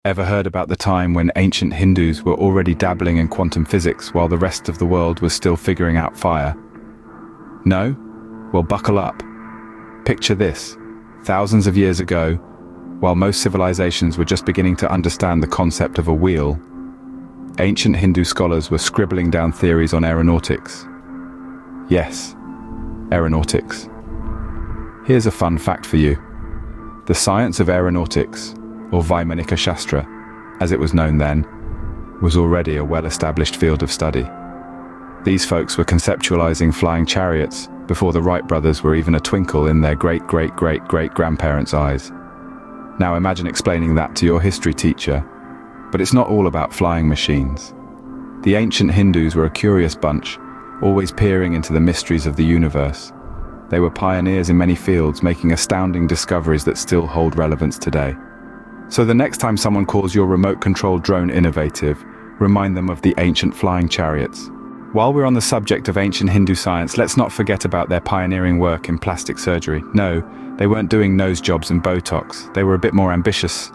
Ever heard about the time when ancient Hindus were already dabbling in quantum physics while the rest of the world was still figuring out fire? No? Well, buckle up. Picture this. Thousands of years ago, while most civilizations were just beginning to understand the concept of a wheel, ancient Hindu scholars were scribbling down theories on aeronautics. Yes, aeronautics. Here's a fun fact for you. The science of aeronautics, or Vaimanika Shastra, as it was known then, was already a well-established field of study. These folks were conceptualizing flying chariots before the Wright brothers were even a twinkle in their great-great-great-great-grandparents' eyes. Now imagine explaining that to your history teacher, but it's not all about flying machines. The ancient Hindus were a curious bunch, always peering into the mysteries of the universe. They were pioneers in many fields, making astounding discoveries that still hold relevance today. So the next time someone calls your remote-controlled drone innovative, remind them of the ancient flying chariots. While we're on the subject of ancient Hindu science, let's not forget about their pioneering work in plastic surgery. No, they weren't doing nose jobs and Botox. They were a bit more ambitious.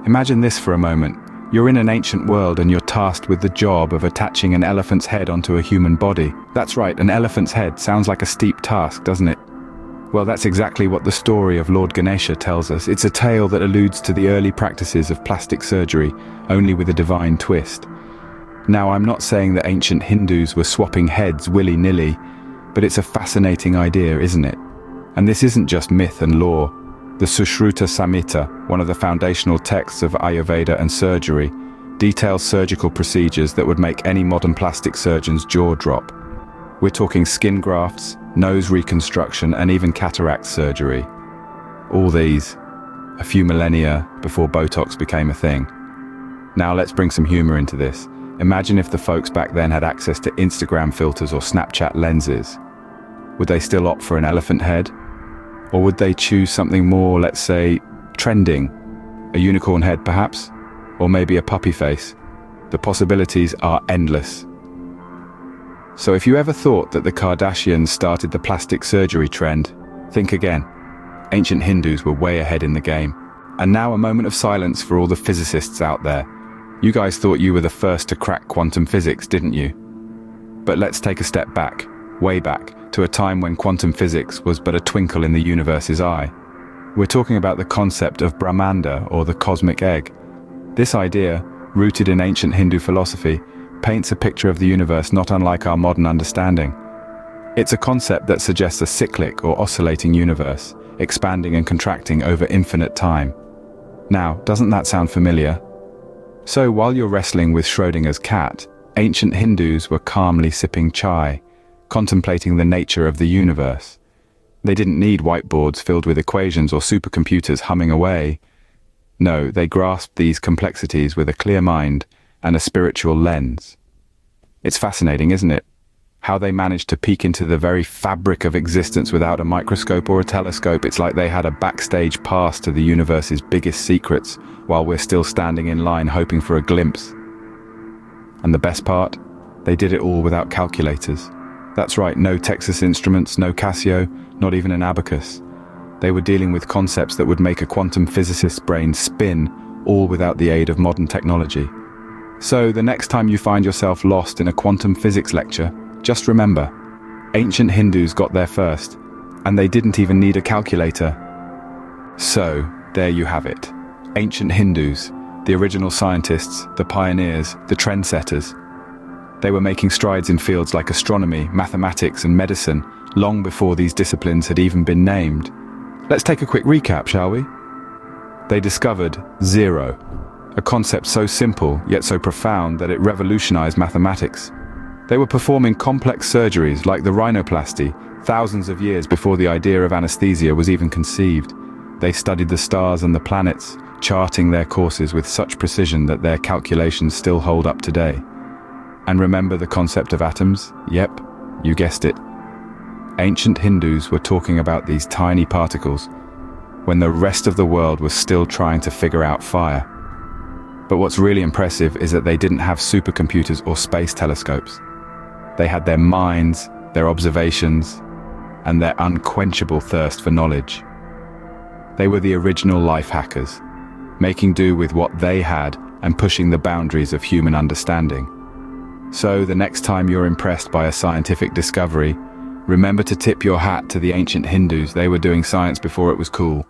Imagine this for a moment. You're in an ancient world and you're tasked with the job of attaching an elephant's head onto a human body. That's right, an elephant's head sounds like a steep task, doesn't it? Well, that's exactly what the story of Lord Ganesha tells us. It's a tale that alludes to the early practices of plastic surgery, only with a divine twist. Now, I'm not saying that ancient Hindus were swapping heads willy-nilly, but it's a fascinating idea, isn't it? And this isn't just myth and lore. The Sushruta Samhita, one of the foundational texts of Ayurveda and surgery, details surgical procedures that would make any modern plastic surgeon's jaw drop. We're talking skin grafts, nose reconstruction, and even cataract surgery. All these, a few millennia before Botox became a thing. Now let's bring some humor into this. Imagine if the folks back then had access to Instagram filters or Snapchat lenses. Would they still opt for an elephant head? Or would they choose something more, let's say, trending? A unicorn head perhaps? Or maybe a puppy face? The possibilities are endless. So if you ever thought that the Kardashians started the plastic surgery trend, think again. Ancient Hindus were way ahead in the game. And now a moment of silence for all the physicists out there. You guys thought you were the first to crack quantum physics, didn't you? But let's take a step back, way back, to a time when quantum physics was but a twinkle in the universe's eye. We're talking about the concept of Brahmanda, or the cosmic egg. This idea, rooted in ancient Hindu philosophy, paints a picture of the universe not unlike our modern understanding. It's a concept that suggests a cyclic or oscillating universe, expanding and contracting over infinite time. Now, doesn't that sound familiar? So while you're wrestling with Schrödinger's cat, ancient Hindus were calmly sipping chai, contemplating the nature of the universe. They didn't need whiteboards filled with equations or supercomputers humming away. No, they grasped these complexities with a clear mind and a spiritual lens. It's fascinating, isn't it? How they managed to peek into the very fabric of existence without a microscope or a telescope. It's like they had a backstage pass to the universe's biggest secrets, while we're still standing in line hoping for a glimpse. And the best part? They did it all without calculators. That's right, no Texas Instruments, no Casio, not even an abacus. They were dealing with concepts that would make a quantum physicist's brain spin, all without the aid of modern technology. So the next time you find yourself lost in a quantum physics lecture, just remember, ancient Hindus got there first, and they didn't even need a calculator. So, there you have it. Ancient Hindus, the original scientists, the pioneers, the trendsetters. They were making strides in fields like astronomy, mathematics, and medicine, long before these disciplines had even been named. Let's take a quick recap, shall we? They discovered zero, a concept so simple yet so profound that it revolutionized mathematics. They were performing complex surgeries like the rhinoplasty thousands of years before the idea of anesthesia was even conceived. They studied the stars and the planets, charting their courses with such precision that their calculations still hold up today. And remember the concept of atoms? Yep, you guessed it. Ancient Hindus were talking about these tiny particles when the rest of the world was still trying to figure out fire. But what's really impressive is that they didn't have supercomputers or space telescopes. They had their minds, their observations, and their unquenchable thirst for knowledge. They were the original life hackers, making do with what they had and pushing the boundaries of human understanding. So, the next time you're impressed by a scientific discovery, remember to tip your hat to the ancient Hindus. They were doing science before it was cool.